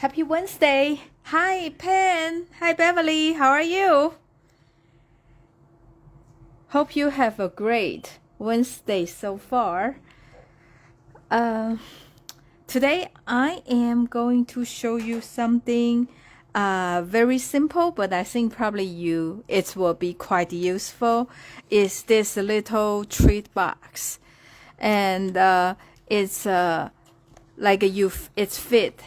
Happy Wednesday. Hi, Pen. Hi, Beverly. How are you? Hope you have a great Wednesday so far. Today I am going to show you something very simple, but I think probably it will be quite useful. Is this little treat box, and it's it's fit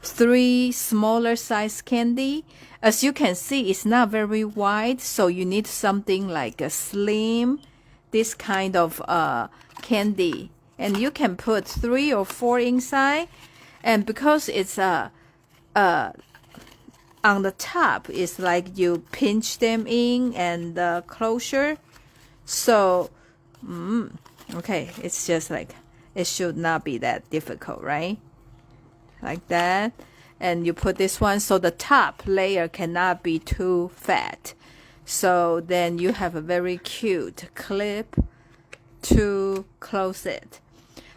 3 smaller size candy. As you can see, it's not very wide, so you need something like a slim, this kind of candy, and you can put 3 or 4 inside. And because it's on the top, it's like you pinch them in and closure. So okay, it's just like, it should not be that difficult, right? Like that. And you put this one so the top layer cannot be too fat. So then you have a very cute clip to close it.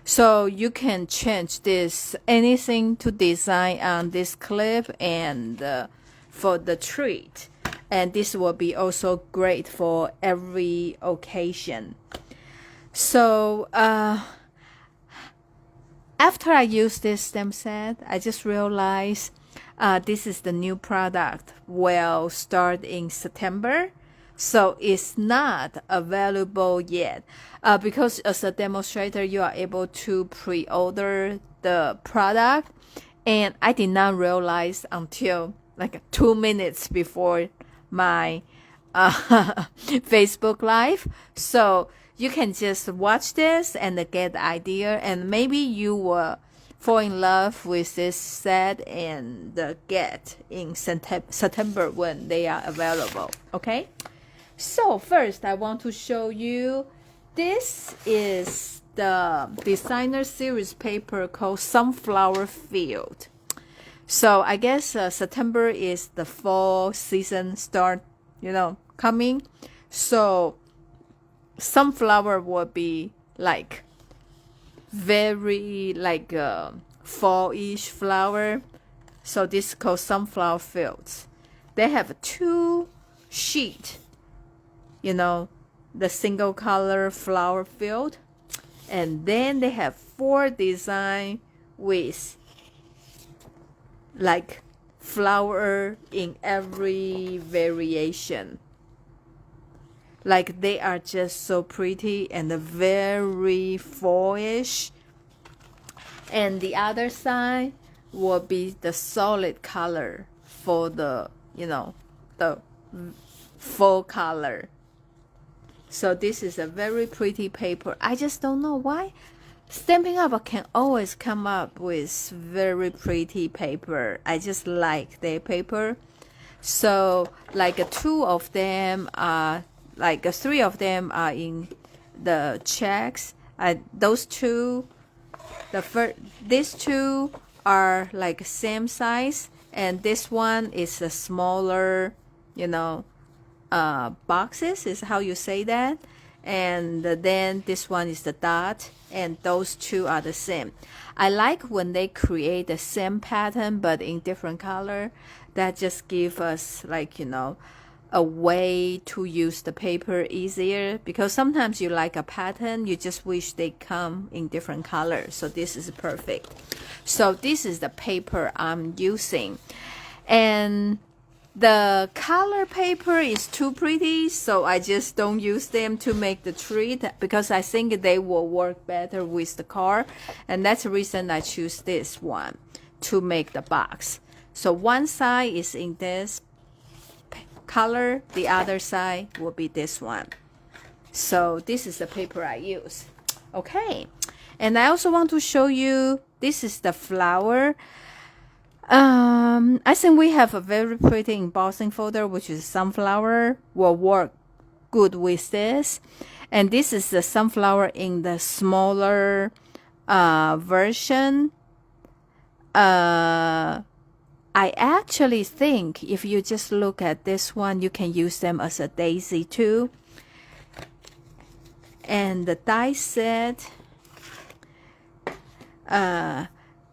So you can change this, anything to design on this clip and for the treat. And this will be also great for every occasion. So after I use this stamp set, I just realized this is the new product. Will start in September. So it's not available yet. Because as a demonstrator, you are able to pre-order the product. And I did not realize until like 2 minutes before my Facebook Live. So you can just watch this and get the idea, and maybe you will fall in love with this set and get in September when they are available. Okay, so first I want to show you, this is the designer series paper called Sunflower Field. So I guess September is the fall season start, coming. So sunflower will be like very like fall-ish flower. So this is called Sunflower Fields. They have 2 sheet, the single color flower field, and then they have 4 design with like flower in every variation. Like they are just so pretty and very fallish. And the other side will be the solid color for the, the fall color. So this is a very pretty paper. I just don't know why Stampin' Up can always come up with very pretty paper. I just like their paper. So like 2 of them are, like 3 of them are in the checks. Those 2, these 2 are like same size, and this one is a smaller, boxes is how you say that. And then this one is the dot, and those 2 are the same. I like when they create the same pattern but in different color. That just give us like, a way to use the paper easier, because sometimes you like a pattern, you just wish they come in different colors. So this is perfect. So this is the paper I'm using, and the color paper is too pretty, so I just don't use them to make the treat, because I think they will work better with the card, and that's the reason I choose this one to make the box. So one side is in this color, the other side will be this one. So this is the paper I use. Okay, and I also want to show you, this is the flower. I think we have a very pretty embossing folder, which is sunflower, will work good with this. And this is the sunflower in the smaller version. I actually think if you just look at this one, you can use them as a daisy too. And the die set,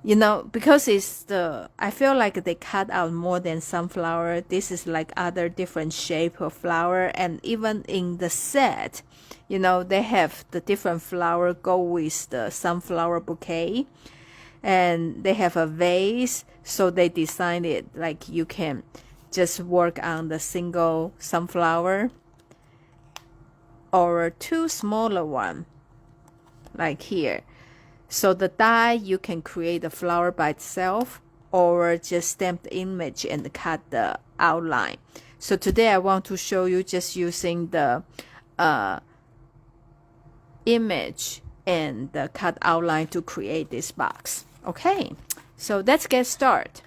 You know, because it's I feel like they cut out more than sunflower. This is like other different shape of flower, and even in the set, you know, they have the different flower go with the sunflower bouquet, and they have a vase, so they designed it like you can just work on the single sunflower or two smaller one, like here. So the die, you can create the flower by itself or just stamp the image and cut the outline. So today I want to show you just using the image and the cut outline to create this box. Okay, so let's get started.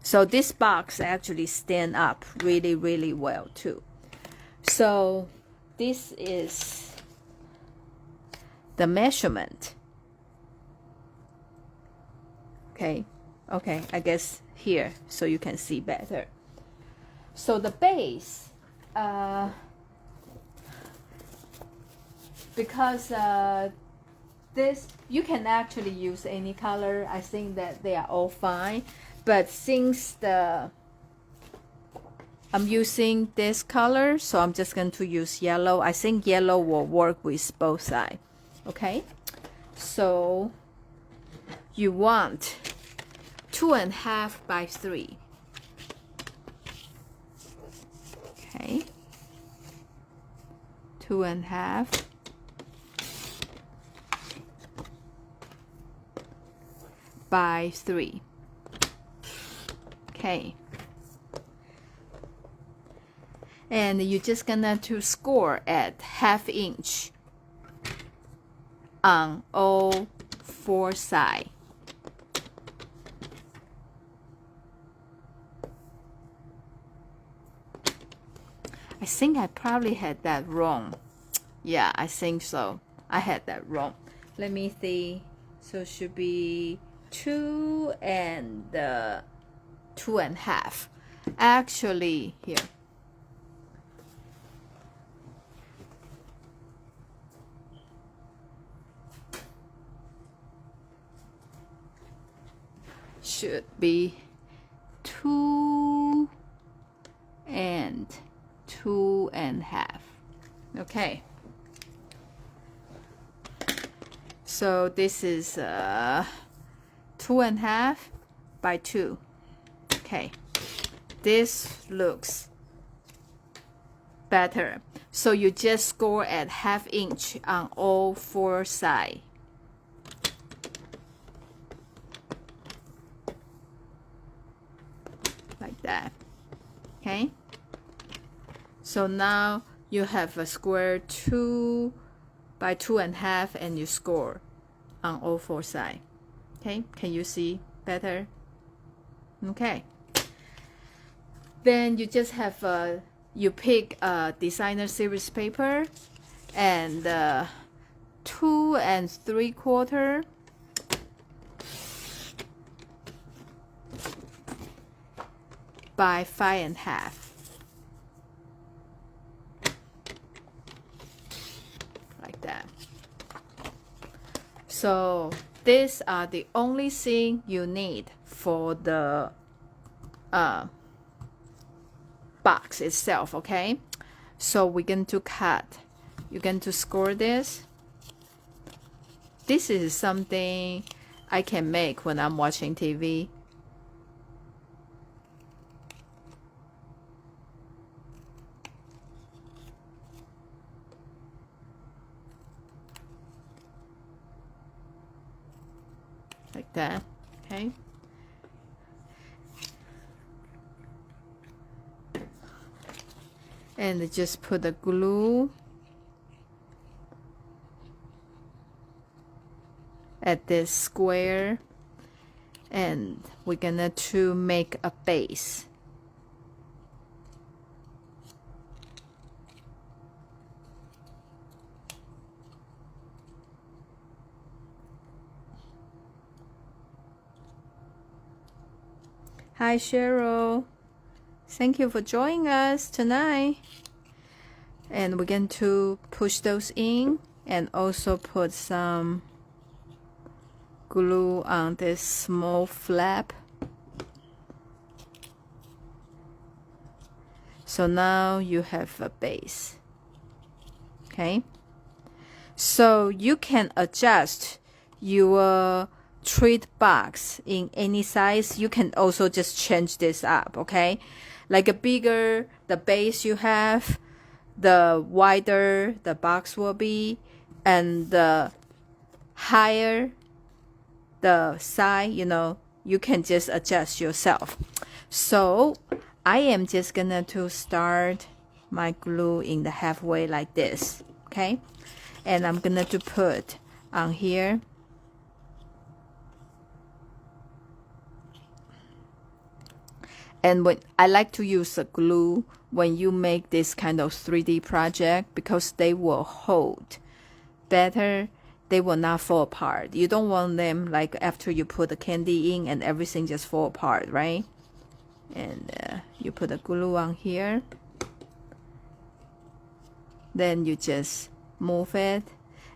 So this box actually stand up really, really well too. So this is the measurement. Okay, I guess here so you can see better. So the base, because this, you can actually use any color. I think that they are all fine, but since I'm using this color, so I'm just going to use yellow. I think yellow will work with both sides. Okay, so you want 2.5 by 3. Okay, 2.5 by 3. Okay, and you're just gonna to score at 1/2 inch on all 4 sides. I think I probably had that wrong. Yeah, I think so. I had that wrong. Let me see. So it should be 2 and 2.5. Actually, here. Should be 2 and 2.5. Okay, so this is 2.5 by 2. Okay, this looks better. So you just score at 1/2 inch on all 4 sides. Like that. Okay, so now you have a square 2 by 2.5 and you score on all 4 sides. Okay, can you see better? Okay, then you just have you pick a designer series paper and 2 3/4 by 5.5. Like that. So these are the only thing you need for the box itself. Okay, so we're going to cut. You're going to score this. This is something I can make when I'm watching TV. Like that. Okay, and just put the glue at this square, and we're gonna to make a base. Hi Cheryl, thank you for joining us tonight. And we're going to push those in and also put some glue on this small flap. So now you have a base. Okay, so you can adjust your treat box in any size. You can also just change this up, okay? Like a bigger the base you have, the wider the box will be, and the higher the size, you know, you can just adjust yourself. So I am just gonna to start my glue in the halfway like this, okay? And I'm gonna to put on here. And when I like to use a glue when you make this kind of 3D project, because they will hold better, they will not fall apart. You don't want them like after you put the candy in and everything just fall apart, right? And you put the glue on here, then you just move it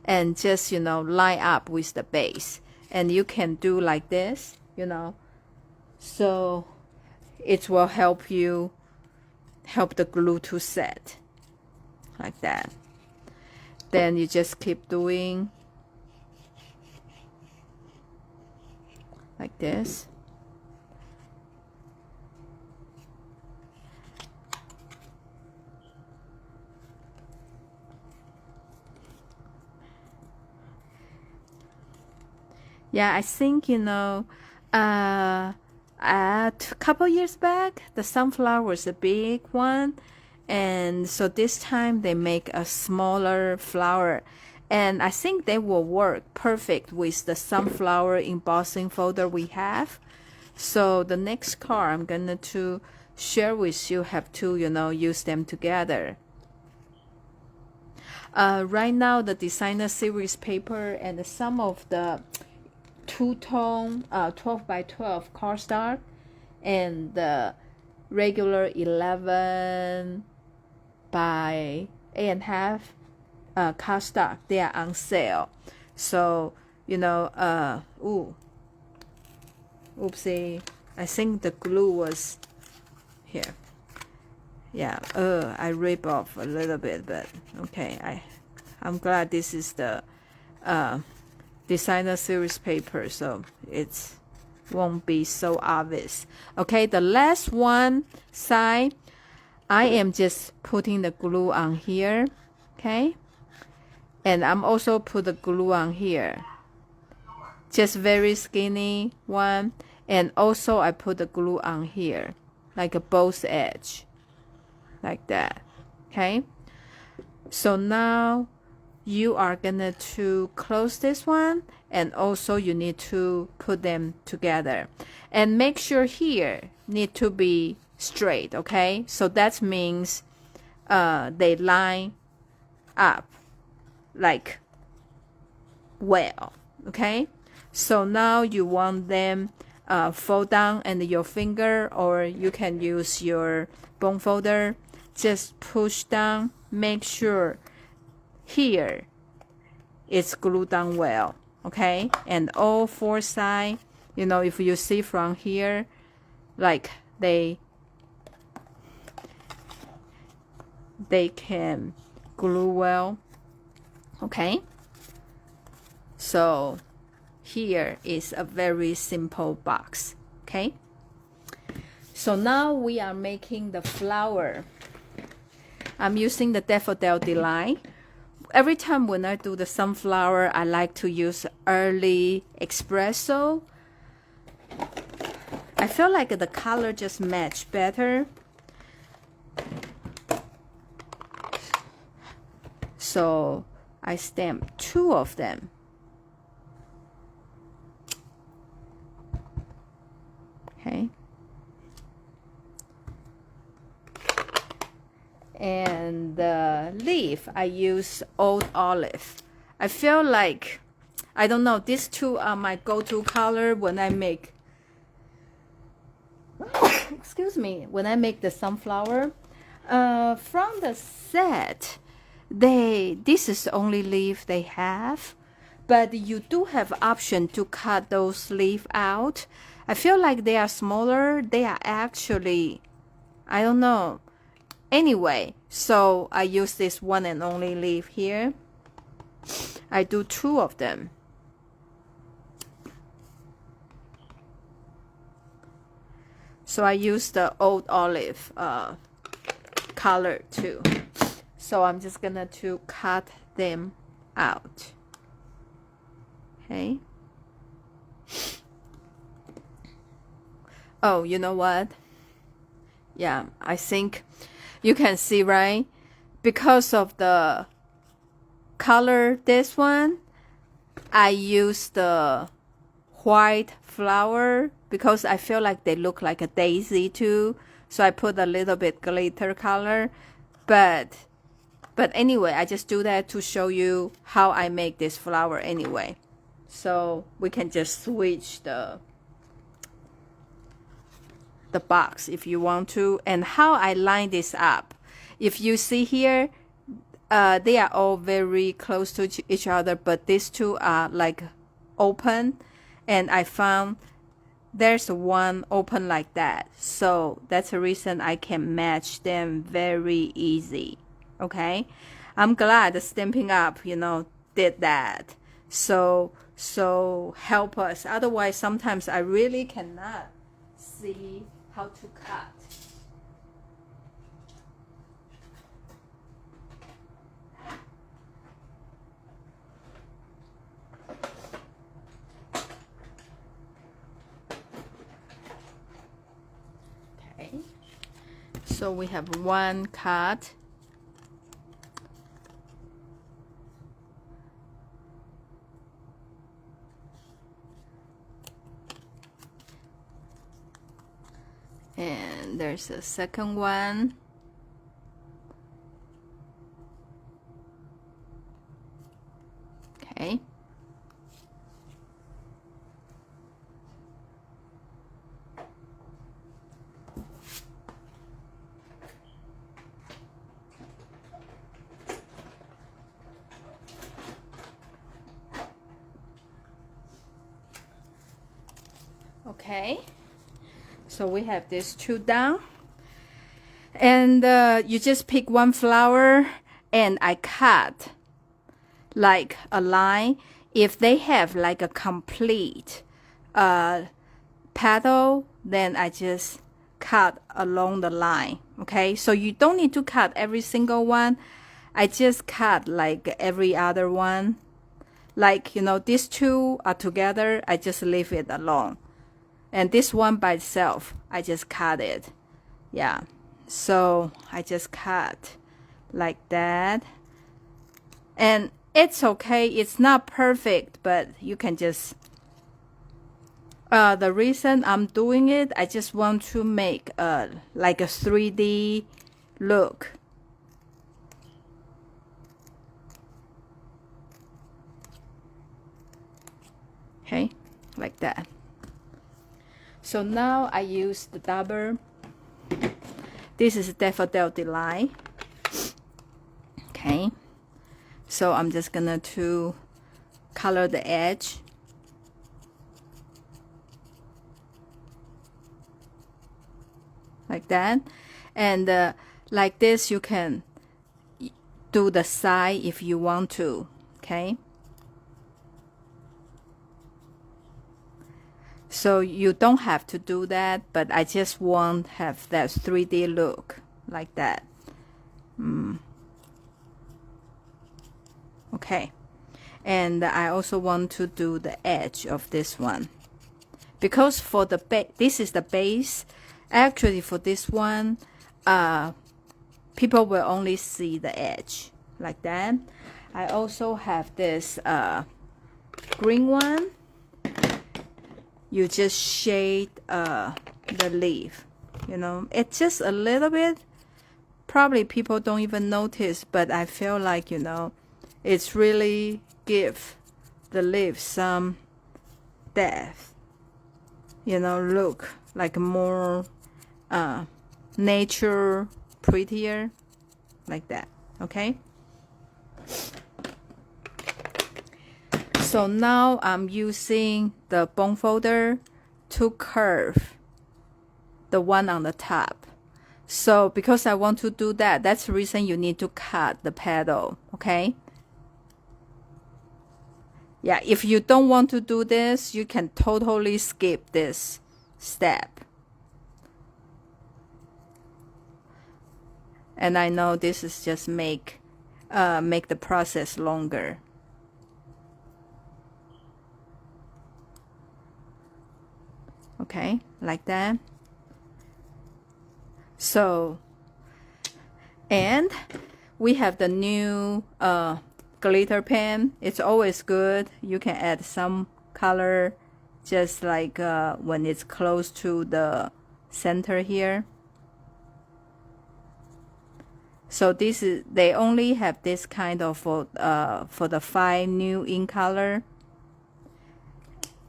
and just, you know, line up with the base. And you can do like this, you know, so it will help the glue to set like that. Then you just keep doing like this. Yeah, I think, you know, a couple years back, the sunflower was a big one. And so this time they make a smaller flower. And I think they will work perfect with the sunflower embossing folder we have. So the next card I'm going to share with you have to, you know, use them together. Right now, the designer series paper and some of the two-tone 12 by 12 cardstock and the regular 11 by 8.5 cardstock, they are on sale. So, you know, oopsie, I think the glue was here. Yeah, I rip off a little bit, but okay, I'm glad this is the designer series paper, so it won't be so obvious. Okay, the last one side, I am just putting the glue on here, okay? And I'm also put the glue on here. Just very skinny one. And also I put the glue on here, like a both edge, like that, okay? So now you are gonna to close this one, and also you need to put them together. And make sure here need to be straight, okay? So that means they line up like well, okay? So now you want them fold down, and your finger, or you can use your bone folder, just push down, make sure here it's glued down well, okay? And all four sides, you know, if you see from here, like they can glue well, okay? So here is a very simple box, okay? So now we are making the flower. I'm using the Daffodil Delight. Every time when I do the sunflower, I like to use early espresso. I feel like the color just match better. So I stamp 2 of them. Okay. And the leaf, I use old olive. I feel like, I don't know, these 2 are my go-to color when I make excuse me, when I make the sunflower. From the set, this is the only leaf they have, but you do have option to cut those leaves out. I feel like they are smaller. They are actually, I don't know. Anyway, so I use this one and only leaf here. I do 2 of them. So I use the old olive color too. So I'm just gonna to cut them out. Okay. Oh, you know what? Yeah, I think you can see, right? Because of the color, this one, I use the white flower because I feel like they look like a daisy too. So I put a little bit glitter color. But anyway, I just do that to show you how I make this flower anyway. So we can just switch the box if you want to, and how I line this up. If you see here, they are all very close to each other, but these 2 are like open, and I found there's one open like that, so that's the reason I can match them very easy. Okay, I'm glad the Stampin' Up, did that, so help us. Otherwise sometimes I really cannot see how to cut. Okay, so we have 1 cut. And there's a second one. Okay. Okay. So we have these 2 down, and you just pick 1 flower, and I cut like a line. If they have like a complete petal, then I just cut along the line. Okay, so you don't need to cut every single one. I just cut like every other one. Like, these 2 are together, I just leave it alone. And this one by itself, I just cut it. Yeah, so I just cut like that. And it's okay, it's not perfect, but you can just the reason I'm doing it, I just want to make like a 3D look. Okay, like that. So now I use the double. This is Daffodil Delight. Okay, so I'm just gonna to color the edge. Like that. And like this, you can do the side if you want to. Okay, so you don't have to do that, but I just want to have that 3D look like that. Okay, and I also want to do the edge of this one, because for the this is the base. Actually, for this one, people will only see the edge like that. I also have this green one. You just shade the leaf, it's just a little bit. Probably people don't even notice, but I feel like, it's really give the leaf some depth, look like more nature, prettier, like that. Okay, So now I'm using the bone folder to curve the one on the top. So because I want to do that, that's the reason you need to cut the petal, okay? Yeah, if you don't want to do this, you can totally skip this step. And I know this is just make the process longer. Okay, like that. So, and we have the new glitter pen. It's always good. You can add some color just like when it's close to the center here. So this is, they only have this kind of for the 5 new ink color.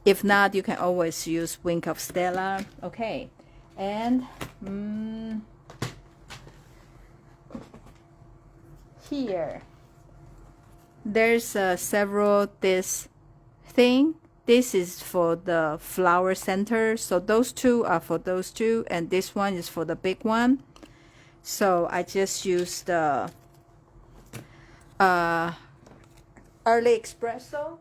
If not, you can always use Wink of Stella. Okay, and here there's several this thing. This is for the flower center, so those two are for those two, and this one is for the big one. So I just use the early espresso.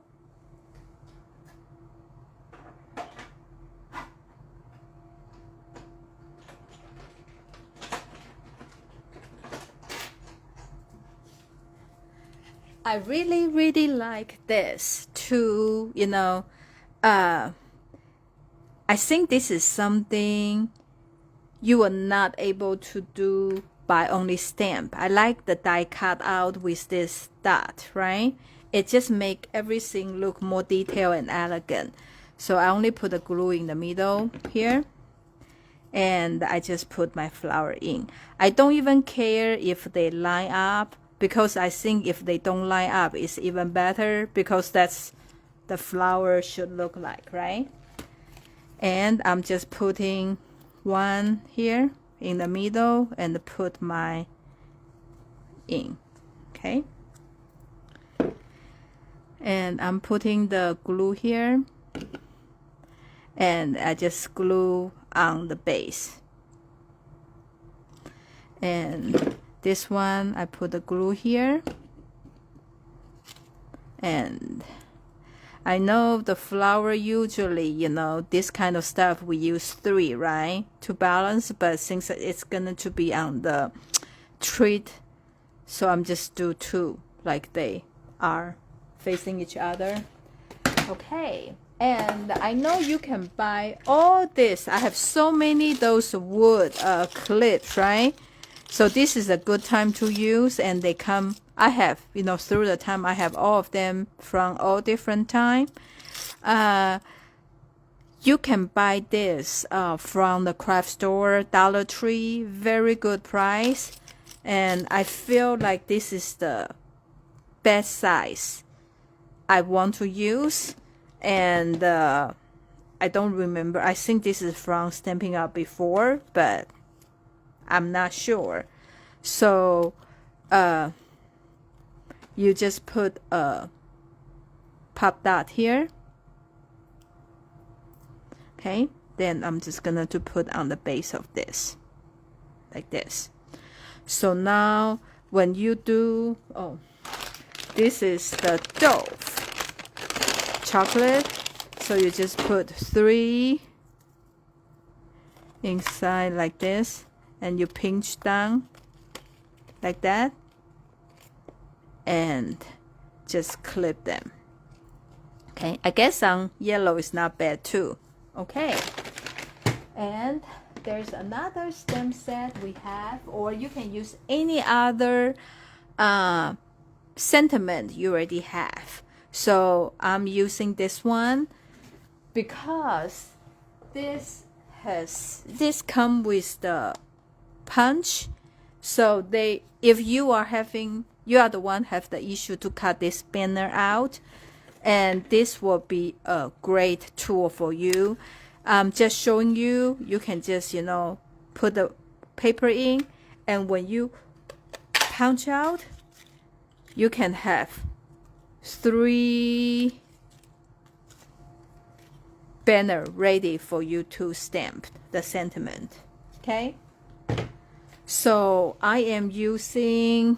I really like this too, you know. I think this is something you are not able to do by only stamp. I like the die cut out with this dot, right? It just make everything look more detailed and elegant. So I only put the glue in the middle here, and I just put my flower in. I don't even care if they line up, because I think if they don't line up, it's even better, because that's the flower should look like, right? And I'm just putting one here in the middle and put my ink, okay? And I'm putting the glue here, and I just glue on the base. And this one, I put the glue here. And I know the flower usually, you know, this kind of stuff we use 3, right, to balance, but since it's going to be on the treat, so I'm just do 2, like they are facing each other. Okay, and I know you can buy all this. I have so many those wood clips, right? So this is a good time to use, and they come, I have, you know, through the time, I have all of them from all different time. You can buy this from the craft store, Dollar Tree, very good price. And I feel like this is the best size I want to use. And I don't remember, I think this is from Stampin' Up before, but I'm not sure. So you just put a pop dot here. Okay, then I'm just gonna to put on the base of this, like this. So now when you do, oh, this is the Dove chocolate. So you just put 3 inside like this, and you pinch down like that, and just clip them. Okay, I guess on yellow is not bad too. Okay, and there's another stamp set we have, or you can use any other sentiment you already have. So I'm using this one because this come with the punch. So if you are the one have the issue to cut this banner out, and this will be a great tool for you. Just showing you, you can just, you know, put the paper in, and when you punch out, you can have 3 banner ready for you to stamp the sentiment. Okay, so I am using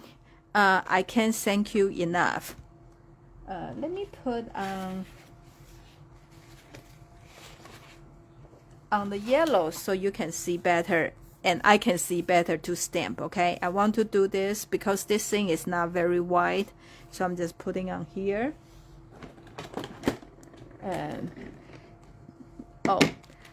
I can't thank you enough. Let me put on the yellow so you can see better and I can see better to stamp. Okay, I want to do this because this thing is not very wide, so I'm just putting on here. And oh,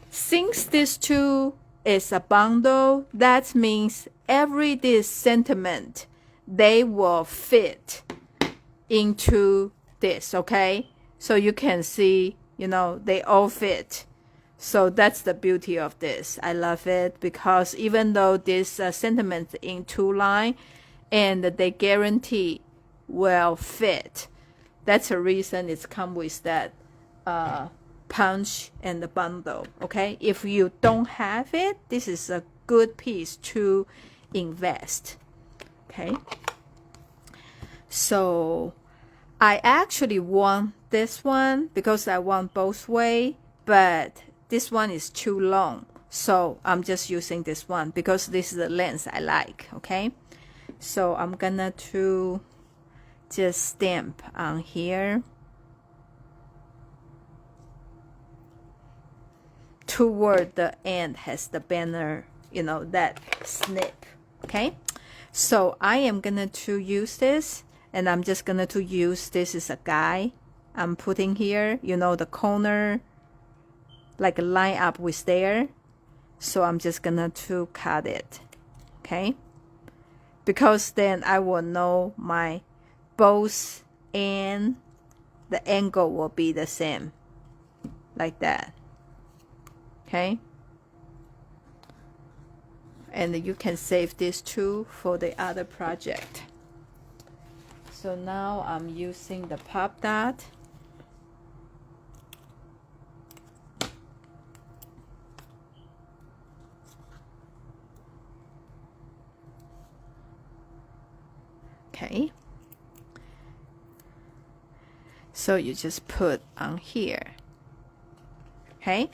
since this two is a bundle, that means every this sentiment they will fit into this. Okay, so you can see, you know, they all fit. So that's the beauty of this. I love it because even though this sentiment in two line and they guarantee will fit, that's the reason it's come with that punch and the bundle. Okay, if you don't have it, this is a good piece to invest. Okay, so I actually want this one because I want both way, but this one is too long, so I'm just using this one because this is the length I like. Okay, so I'm gonna to just stamp on here toward the end has the banner, you know, that snip. Okay, so I am gonna to use this, and I'm just gonna to use this as a guide. I'm putting here, you know, the corner like line up with there, so I'm just gonna to cut it. Okay, because then I will know my both and the angle will be the same, like that. Okay, and you can save this too for the other project. So now I'm using the pop dot. Okay, so you just put on here. Okay,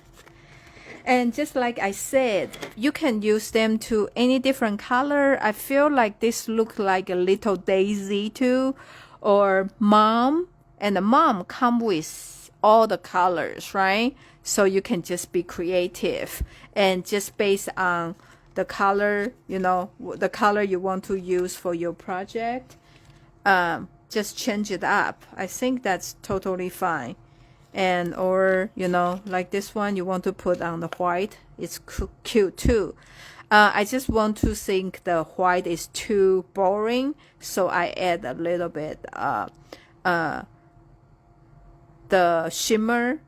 and just like I said, you can use them to any different color. I feel like this look like a little daisy too, or mom, and the mom come with all the colors, right? So you can just be creative and just based on the color, you know, the color you want to use for your project, just change it up. I think that's totally fine. And or, you know, like this one you want to put on the white, it's cute too. I just want to think the white is too boring, so I add a little bit the shimmer.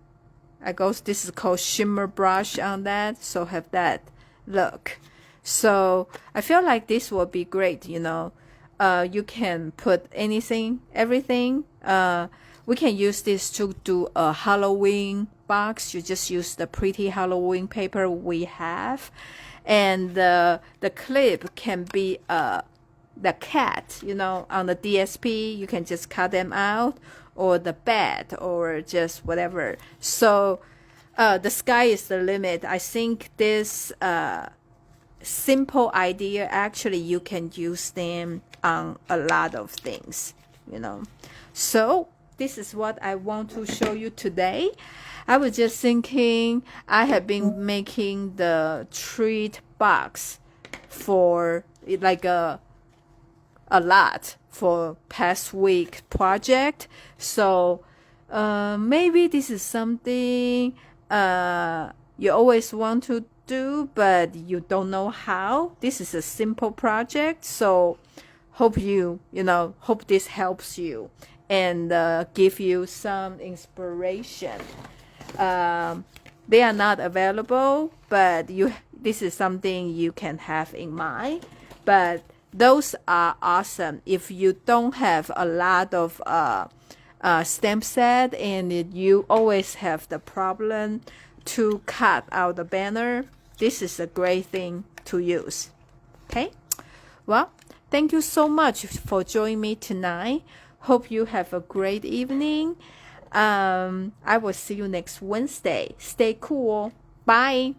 This is called shimmer brush on that, so have that look. So I feel like this will be great, you know. You can put anything, everything. We can use this to do a Halloween box. You just use the pretty Halloween paper we have. And the clip can be the cat, you know, on the DSP. You can just cut them out, or the bat, or just whatever. So the sky is the limit. I think this simple idea, actually you can use them on a lot of things, you know. So this is what I want to show you today. I was just thinking, I have been making the treat box for like a lot for past week project. So maybe this is something you always want to do, but you don't know how. This is a simple project, so hope hope this helps you and give you some inspiration. They are not available, but this is something you can have in mind. But those are awesome. If you don't have a lot of stamp set and you always have the problem to cut out the banner, this is a great thing to use. Okay, well, thank you so much for joining me tonight. Hope you have a great evening. I will see you next Wednesday. Stay cool. Bye.